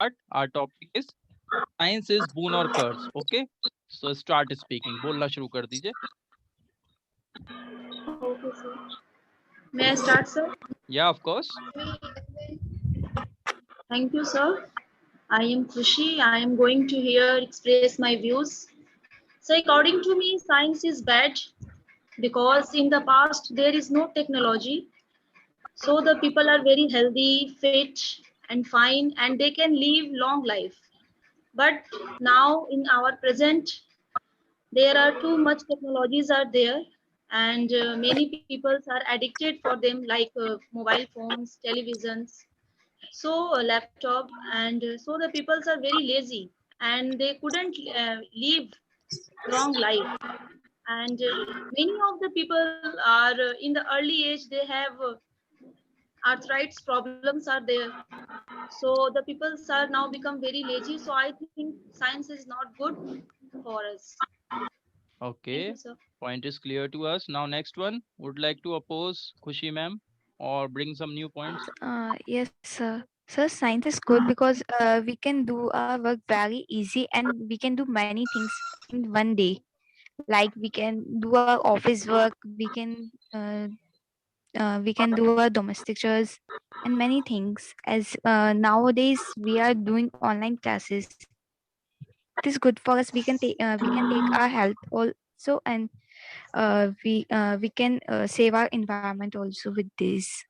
start. Our topic is science is boon or curse. Okay. So start speaking. बोलना शुरू कर दीजिए. Okay, sir. May I start, sir? Yeah, of course. Thank you, sir. I am Khushi. I am going to here express my views. So, according to me, science is bad because in the past there is no technology. So, the people are very healthy, fit, and fine, and they can live long life. But now, in our present, there are too much technologies are there, and many people are addicted for them, like mobile phones, televisions, so a laptop, and so the peoples are very lazy and they couldn't live long life, and many of the people are in the early age they have arthritis problems are there, so the peoples are now become very lazy, so I think science is not good for us. Thank you, Okay. sir. Point is clear to us. Now next one. Would like to oppose Khushi ma'am or bring some new points? Yes, sir. Sir, science is good because we can do our work very easy and we can do many things in one day. Like we can do our office work, we can do our domestic chores and many things. As nowadays we are doing online classes, it is good for us. We can take our health also, and we can save our environment also with this.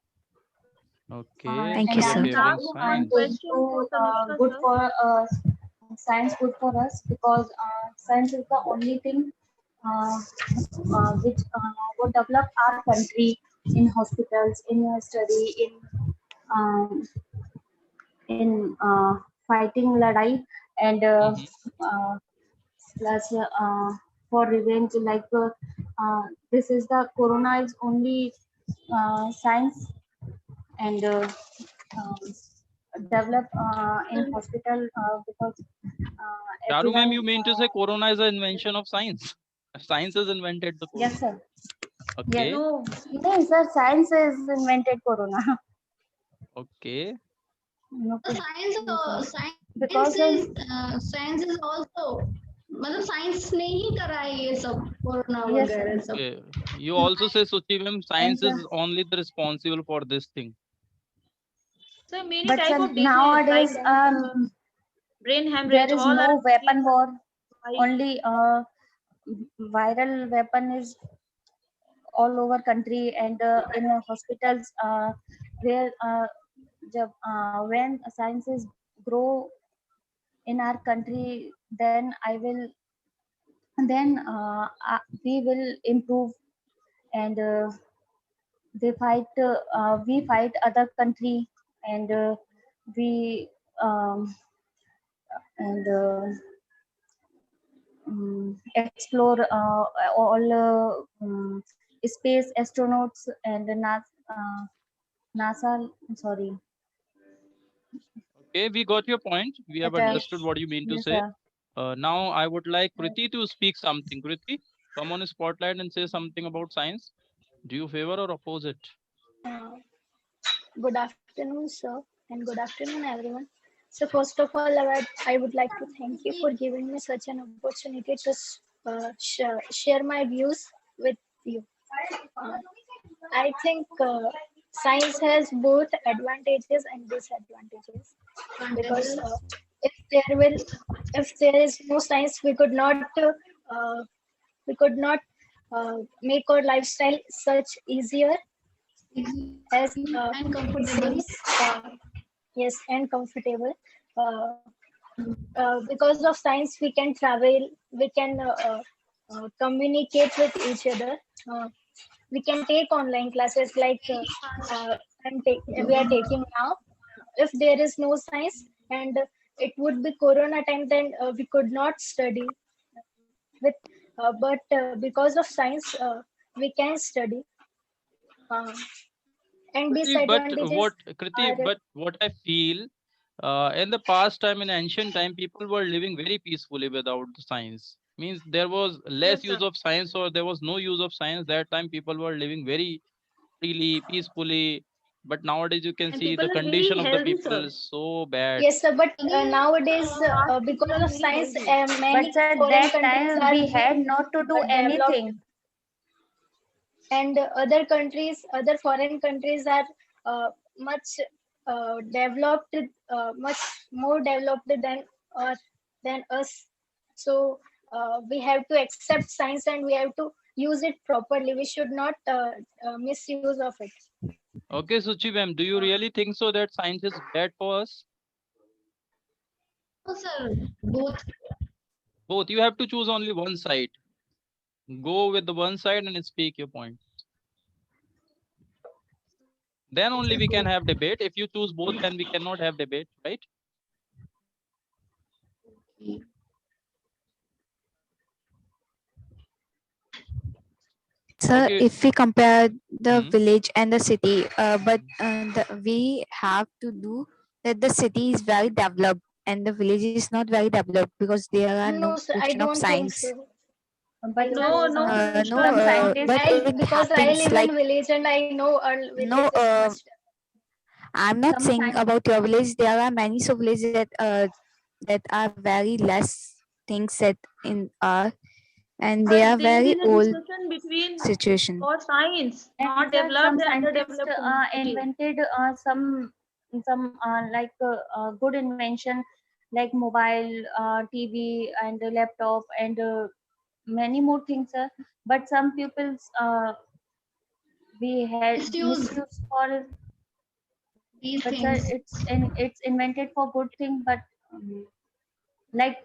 Okay. Thank So you, May you're I sir. favoring start one I'm science. going question for to Tanushka, good sir? for science good for us because science is the only thing which would develop our country in hospitals, in study, um, in fighting ladai and Mm-hmm. uh, plus for revenge this is the corona is only science and um, develop in hospital because Charu ma'am, everyone you mean to say corona is an invention of science? Science has invented the yes corona. sir yes Okay. No, yes sir science has invented corona Okay. no science yes, sir. science Because is science is also मतलब science ने ही करा है ये सब corona yes sir वगैरह सब Okay. You also say Suchi ma'am, and science is only the responsible for this thing. so many but type sir, of disease like nowadays cancer, brain there hemorrhage, is all are no increased weapon war by only viral weapon is all over country and in hospitals where when sciences grow in our country then we will improve and they fight we fight other country and we um, and explore all space astronauts and NASA sorry Okay, we got your point. We have but understood what you mean to yes say. Now I would like Kriti to speak something. Kriti, come on spotlight and say something about science. Do you favor or oppose it? Uh, Good afternoon, sir, and good afternoon, everyone. So, first of all, I would like to thank you for giving me such an opportunity to share my views with you. Uh, I think science has both advantages and disadvantages because if there will, if there is no science, uh, we could not make our lifestyle such easier as and it comfortable seems. Yes, and comfortable. Uh, because of science, we can travel, we can communicate with each other. Uh, we can take online classes like we are taking now. If there is no science and it would be Corona time, then we could not study. But because of science, we can study. Uh, and disadvantages Kriti, are but what I feel, in the past time, in ancient time, people were living very peacefully without the science. Means there was less yes, sir. use of science or there was no use of science. That time people were living very freely, peacefully. But nowadays you can And see the people are condition very of the healthy, people sir. is so bad. Yes, sir. But Again, nowadays, Past people because are of very science, healthy. many But sir, foreign that countries time are we had not to do developed, anything. and other foreign countries are much developed, much more developed uh, than us. So we have to accept science and we have to use it properly. We should not misuse of it. Okay, Suchi ma'am, do you really think so that science is bad for us? no, sir. Both. Both. You have to choose only one side. Go with the one side and speak your point. Then only we can have debate. If you choose both, then we cannot have debate, right? So Okay. if we compare the Hmm. village and the city, we have to do that the city is very developed and the village is not very developed because there are no No, sir, I question of don't think science. so. But No, sir, No, no, No, some sir. but scientists, it Because I happens live like, in village and I know our no. village is much. I'm not some saying scientists, about your village. There are many so villages that are very less things that in are, and they are But there very is a old discussion between situation. for science, and not sir, some developed and scientists underdeveloped cities. invented some like good invention like mobile, TV, and laptop, and many more things, sir. But some people's we had Misuse misuse for it. these But sir, things. it's invented for good thing. But like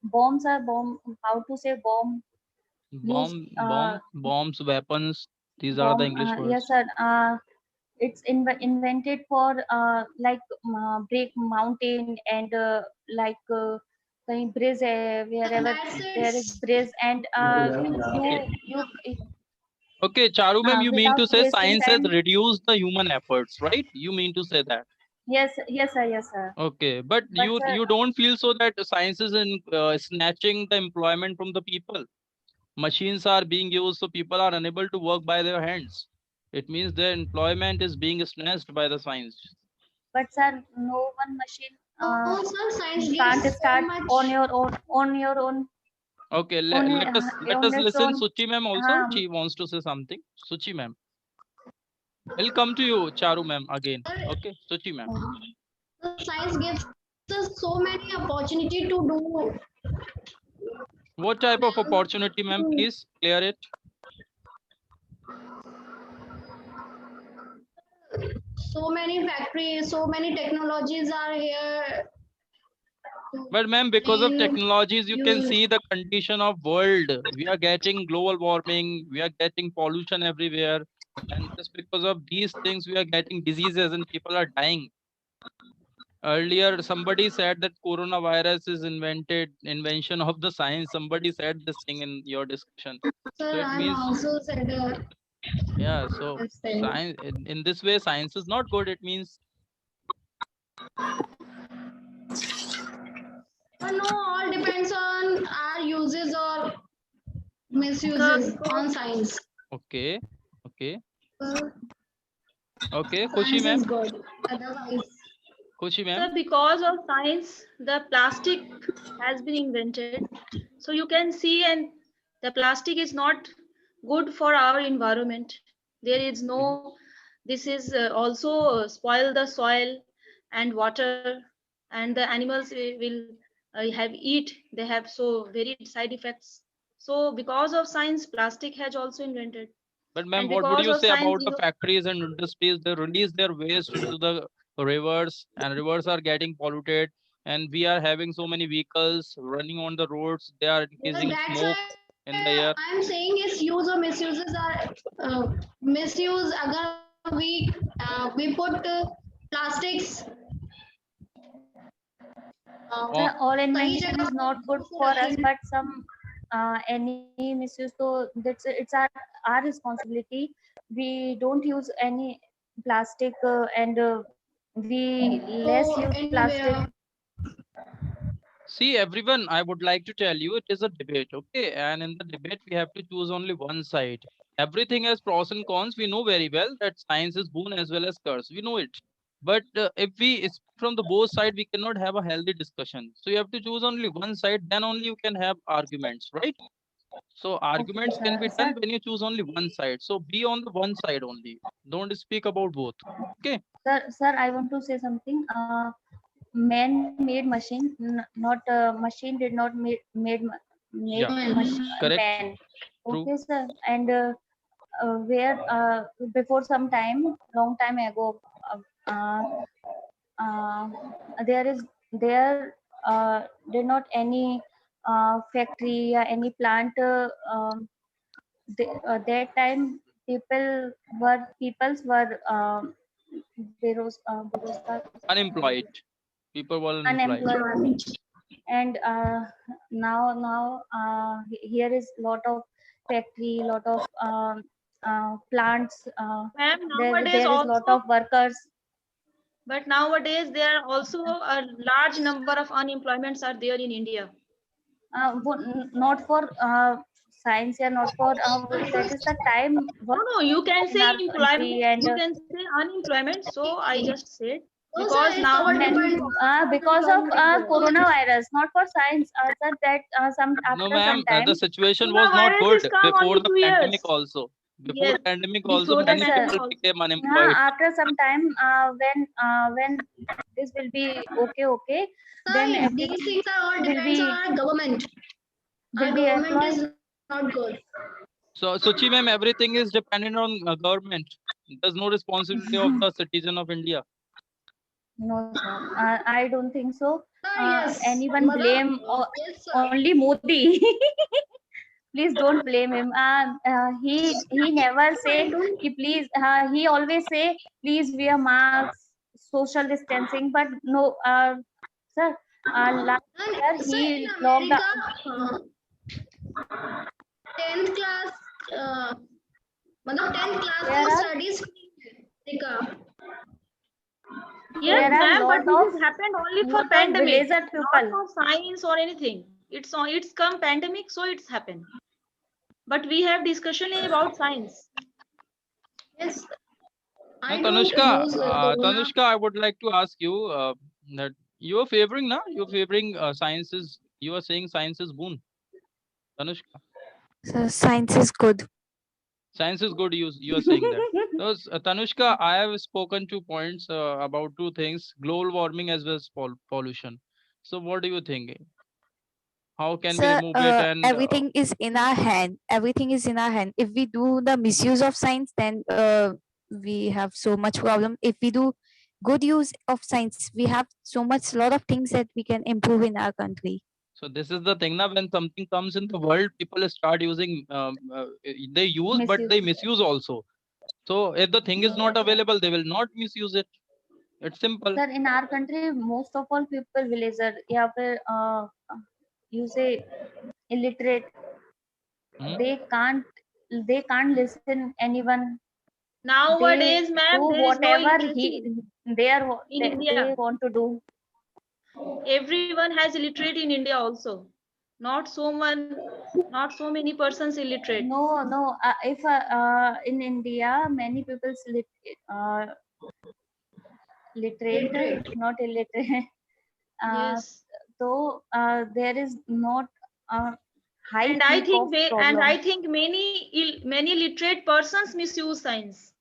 bombs are bomb. How to say bomb? Used Bombs, weapons. These are the bomb. English Yes, words. sir. It's invented for like break mountain and like कहीं bridge है wherever That's there is its bridge and Okay. you Okay, Charu ma'am, you mean without to say wasting science has time. reduced the human efforts, right? You mean to say that? Yes, yes, sir, yes, sir. Okay, but But you sir, you don't feel so that science is in snatching the employment from the people. Machines are being used, so people are unable to work by their hands. It means their employment is being snatched by the science. no one machine no, sir. Science can't gives so start on much. your own Okay, let on us its listen own. Suchi ma'am also. She wants to say something. Suchi ma'am. We'll come to you, Charu ma'am, again. Sir, Okay, Suchi ma'am. the science gives us so many opportunity to do What type of opportunity, ma'am? Please clear it. so many factories, so many technologies are here to But ma'am, because of bane technologies, you can use. see the condition of world. We are getting global warming. We are getting pollution everywhere. And just because of these things, we are getting diseases and people are dying. Earlier, somebody said that coronavirus is invention of the science. Somebody said this thing in your discussion. So Sir, it I'm means, also said yeah, so this thing. science in this way, science is not good. It means, But no, all depends on our uses or Sir, misuses because on science. okay, okay, Well, okay. Khushi science ma'am, is good. Otherwise, Khushi Sir, ma'am. because of science, the plastic has been invented. So you can see, and the plastic is not good for our environment. There is Mhm. no, this is also spoil the soil and water, and the animals will have eat. They have so varied side effects. So because of science, plastic has also invented, But ma'am, and what would because you of say science, about the factories and industries? They release their waste into the rivers, and rivers are getting polluted. And we are having so many vehicles running on the roads. They are increasing that's smoke why in the air. I'm saying its use or misuses are misuse. Agar we put plastics Sir, Oh, all सही invention जगह is पर not good दूर से for us, रखेंगे but some any misuse. So it's our responsibility. We don't use any plastic and we less go use plastic. anywhere. see, everyone, I would like to tell you it is a debate, okay? And in the debate, we have to choose only one side. Everything has pros and cons. We know very well that science is boon as well as curse. We know it. But if we speak from the both side, we cannot have a healthy discussion. So you have to choose only one side. Then only you can have arguments, right? So Okay, arguments can sir. be done when you choose only one side. So be on the one side only. Don't speak about both. Okay. Sir, I want to say something. Man-made machine, not machine did not made Yeah. man. Correct. Okay, True. sir. And where before some time, long time ago, uh, uh, there is there did not any factory or any plant. That time peoples were berozgar, Unemployed. People were unemployed. unemployed, and now here is lot of factory, lot of plants. Ma'am, nowadays There is lot also, of workers. but nowadays there are also a large number of unemployments are there in India. Not for science, yeah, not for that is the time No, work no, you can in say our employment, country. And you can say unemployment. So I just said No, sir, because it's our nowadays depend. because of unemployment is there. coronavirus, not for science, sir, that some No, after ma'am. some time. The situation was not Coronavirus good is come before only the 2 years. pandemic also. Before Yes, pandemic also, before the Yes, many sir. pandemic people also. became unemployed. After some time, when this will be okay, then Sir, these everyone things are all will depends on be our government. Our will be government employed. is not good. So, Suchi ma'am, everything is dependent on government. There's no responsibility of the citizen of India. No, sir. I don't think so. Sir, yes. Anyone blame Yes, sir. only Modi? Please don't blame him. He never say. I don't. He always say please wear masks, social distancing. But no, sir. Last year And sir, he in locked America, up. 10th class, मतलब 10th class There को are studies America. Yes, there are ma'am, but lot this of has happened only for lot of pandemic, villager not people. for science or anything. It's come pandemic, so it's happened. But we have discussion about science. Yes, Now, I don't Tanushka, use corona. Tanushka, I would like to ask you that you are favoring, na? You're favoring sciences. You are saying science is boon. Tanushka, So science is good. science is good. You are saying that. Because Tanushka, I have spoken 2 points about two things: global warming as well as pollution. So, what do you think? How can we So remove it? And everything is in our hand. Everything is in our hand. If we do the misuse of science, then we have so much problem. If we do good use of science, we have so much lot of things that we can improve in our country. so this is the thing now. When something comes in the world, people start using. They use, but they Misuse. misuse also. So if the thing is not Yes, sir. available, they will not misuse it. It's simple. Sir, in our country, most of all people villager, या फिर you say illiterate, Hmm? they can't they can't listen anyone. They Nowadays, do ma'am, there is no whatever illiteracy in they India. want to do. Everyone has illiterate in India also. Not so one, not so many persons illiterate. No. If in India, many people uh, literate, Literate. not illiterate. Uh, Yes. so there is not a high And I peak of think problem. many literate persons misuse science.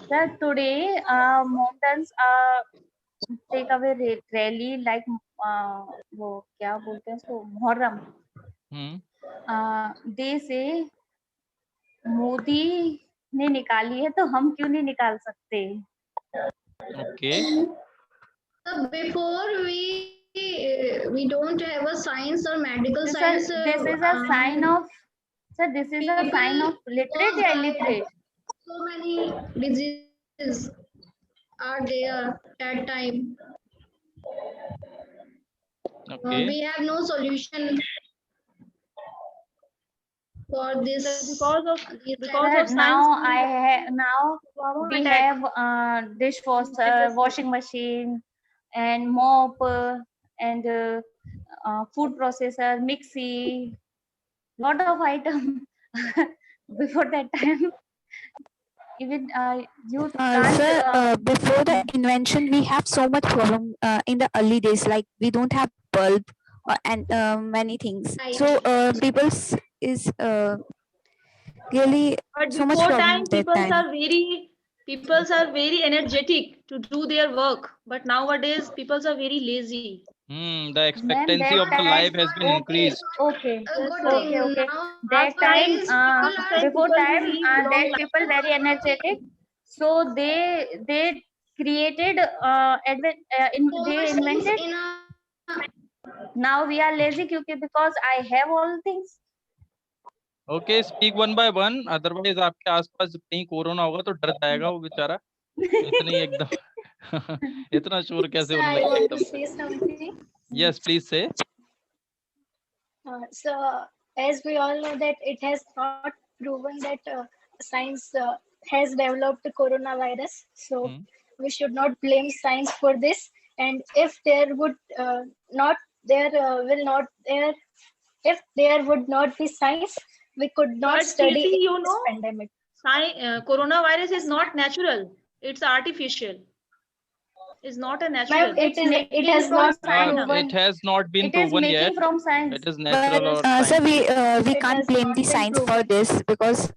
Sir, today mountains take away rally like वो क्या बोलते हैं इसको Muharram. Hmm. They say Modi ने निकाली है तो हम क्यों नहीं निकाल सकते. Okay. So before we don't have a science or medical science. This is a sign of sir. This is a sign People of literate or died. illiterate. So many diseases are there at time. Okay. We have no solution for Sir, this these because type of of Sir, science, now we attack. have dishwasher, washing machine, and mop, and food processor, mixie, lot of item. before that time, even you can't. Sir, before the invention, we have so much problem in the early days. Like we don't have bulb and many things. So Right. is really But so much before problem time, that time. peoples are very energetic to do their work. But nowadays, peoples are very lazy. The Ma'am, expectancy that of the time, life has been okay, increased. okay, A Yes, good sir. okay, thing okay. That nowadays time, people Last are time before people time, live long that life. people very energetic, so they created they so much invented. things in a Now we are lazy because I have all things. Okay, speak one by one, otherwise आपके आसपास कहीं corona होगा तो डर जाएगा वो बेचारा। इतने ही एकदम इतना शोर कैसे So होने I लगा want to एकदम? say something. यस, प्लीज से। So as we all know that it has not proven that science has developed the coronavirus. So we should not blame science for this. And if there would not there will not there if there would not be science, we could not But study Preeti, in this pandemic. coronavirus is not natural. It's artificial. It's not a Ma'am, natural. it Making has from not science. It proven. has not been It is proven making yet. from science. It is But natural or sir, scientific. we It can't has blame the not been science for proven. this because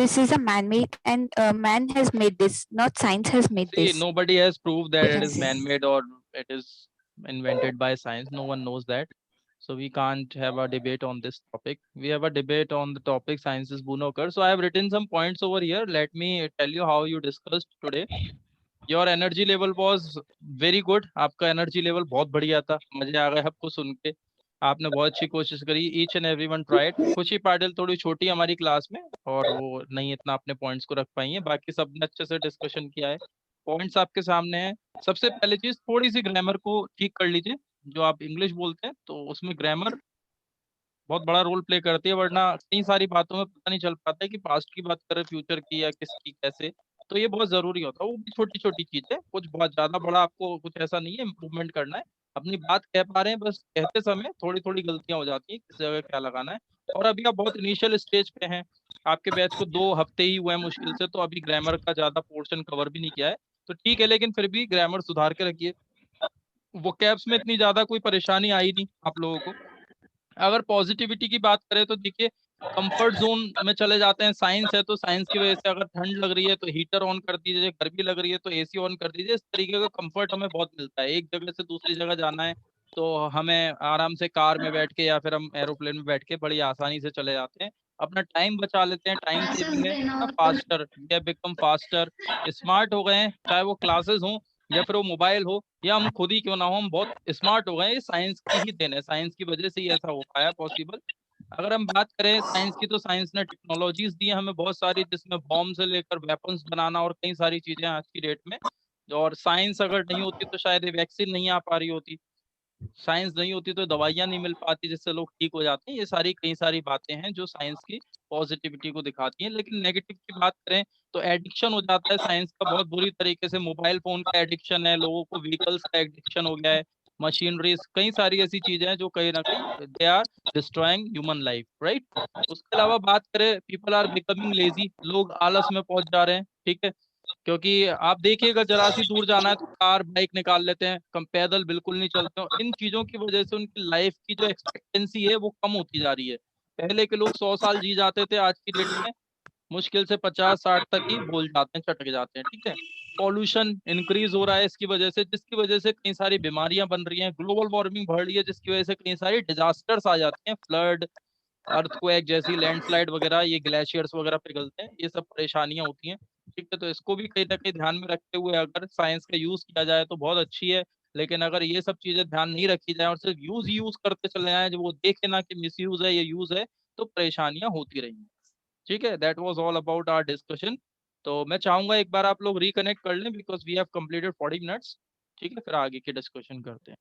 this is a man-made and man has made this, not science has made See, this. nobody has proved that it is Yes. man-made or it is invented by science. No one knows that. So we can't have a debate on this topic. We have a debate on the topic science is boon occur. So I have written some points over here. Let me tell you how you discussed today. Your energy level was very good. आपका energy level बहुत बढ़िया था, मजे आ गए आपको सुन के। आपने बहुत अच्छी कोशिश करी, each and every one tried. खुशी पाटिल थोड़ी छोटी है हमारी क्लास में और वो नहीं इतना अपने पॉइंट्स को रख पाई है, बाकी सबने अच्छे से डिस्कशन किया है। पॉइंट्स आपके सामने है। सबसे पहली चीज, थोड़ी सी ग्रामर को ठीक कर लीजिए। जो आप इंग्लिश बोलते हैं तो उसमें ग्रामर बहुत बड़ा रोल प्ले करती है, वरना कई सारी बातों में पता नहीं चल पाता है कि पास्ट की बात करें, फ्यूचर की, या किसकी कैसे। तो ये बहुत जरूरी होता है। वो भी छोटी छोटी चीज है, कुछ बहुत ज्यादा बड़ा आपको कुछ ऐसा नहीं है इम्प्रूवमेंट करना है। अपनी बात कह पा रहे हैं, बस कहते समय थोड़ी थोड़ी गलतियां हो जाती हैं, किस जगह क्या लगाना है। और अभी आप बहुत इनिशियल स्टेज पे हैं, आपके बैच को 2 हफ्ते ही हुए हैं मुश्किल से, तो अभी ग्रामर का ज्यादा पोर्शन कवर भी नहीं किया है। तो ठीक है, लेकिन फिर भी ग्रामर सुधार के रखिए। वो कैब्स में इतनी ज्यादा कोई परेशानी आई नहीं आप लोगों को। अगर पॉजिटिविटी की बात करें तो देखिए, कंफर्ट जोन में चले जाते हैं। साइंस है तो साइंस की वजह से अगर ठंड लग रही है तो हीटर ऑन कर दीजिए, गर्मी लग रही है तो एसी ऑन कर दीजिए। इस तरीके का कंफर्ट हमें बहुत मिलता है। एक जगह से दूसरी जगह जाना है तो हमें आराम से कार में बैठ के या फिर हम एरोप्लेन में बैठ के बड़ी आसानी से चले जाते हैं। अपना टाइम बचा लेते हैं, टाइम classes सेविंग है देना ना। होता है। Faster, we have become faster, smart हो गए हैं। चाहे वो क्लासेस हो या फिर वो मोबाइल हो या हम खुद ही क्यों ना हो, हम बहुत स्मार्ट हो गए हैं। ये साइंस की ही देन है, साइंस की वजह से ही ऐसा हो पाया पॉसिबल। अगर हम बात करें साइंस की, तो साइंस ने टेक्नोलॉजीज दी हैं हमें बहुत सारी, जिसमें बॉम्ब से लेकर वेपन्स बनाना और कई सारी चीजें आज की डेट में। और साइंस अगर नहीं होती तो शायद ये वैक्सीन नहीं आ पा रही होती। साइंस नहीं होती तो दवाइयां नहीं मिल पाती जिससे लोग ठीक हो जाते हैं। ये सारी कई सारी बातें हैं जो साइंस की पॉजिटिविटी को दिखाती हैं। लेकिन नेगेटिव की बात करें तो एडिक्शन हो जाता है साइंस का बहुत बुरी तरीके से। मोबाइल फोन का एडिक्शन है लोगों को, व्हीकल्स का एडिक्शन हो गया है, मशीनरीज, कई सारी ऐसी चीजें हैं जो कहीं ना कहीं they are destroying human life, right. उसके अलावा बात करें, पीपल आर बिकमिंग लेजी, लोग आलस में पहुंच जा रहे हैं, ठीक है। क्योंकि आप देखिएगा, जरा सी दूर जाना है तो कार बाइक निकाल लेते हैं, कम पैदल बिल्कुल नहीं चलते हो। इन चीजों की वजह से उनकी लाइफ की जो एक्सपेक्टेंसी है वो कम होती जा रही है। पहले के लोग 100 साल जी जाते थे, आज की डेट में मुश्किल से 50-60 तक ही बोल जाते हैं, चटक जाते हैं, ठीक है। पॉल्यूशन इंक्रीज हो रहा है इसकी वजह से, जिसकी वजह से कई सारी बीमारियां बन रही हैं। ग्लोबल वार्मिंग बढ़ रही है जिसकी वजह से कई सारी डिजास्टर्स आ जाते हैं, फ्लड, अर्थक्वेक जैसी, लैंडस्लाइड वगैरह, ये ग्लेशियर्स वगैरह पिघलते हैं, ये सब परेशानियां होती हैं, ठीक है। तो इसको भी कहीं ना कहीं ध्यान में रखते हुए अगर साइंस का यूज किया जाए तो बहुत अच्छी है। लेकिन अगर ये सब चीजें ध्यान नहीं रखी जाए और सिर्फ यूज यूज करते चले जाए, जो वो देखे ना कि मिस यूज है, ये यूज है, तो परेशानियां होती रहेंगी, ठीक है। That was all about our discussion. तो मैं चाहूंगा एक बार आप लोग रिकनेक्ट कर लें, because we have completed 40 minutes, ठीक है। फिर आगे की डिस्कशन करते हैं।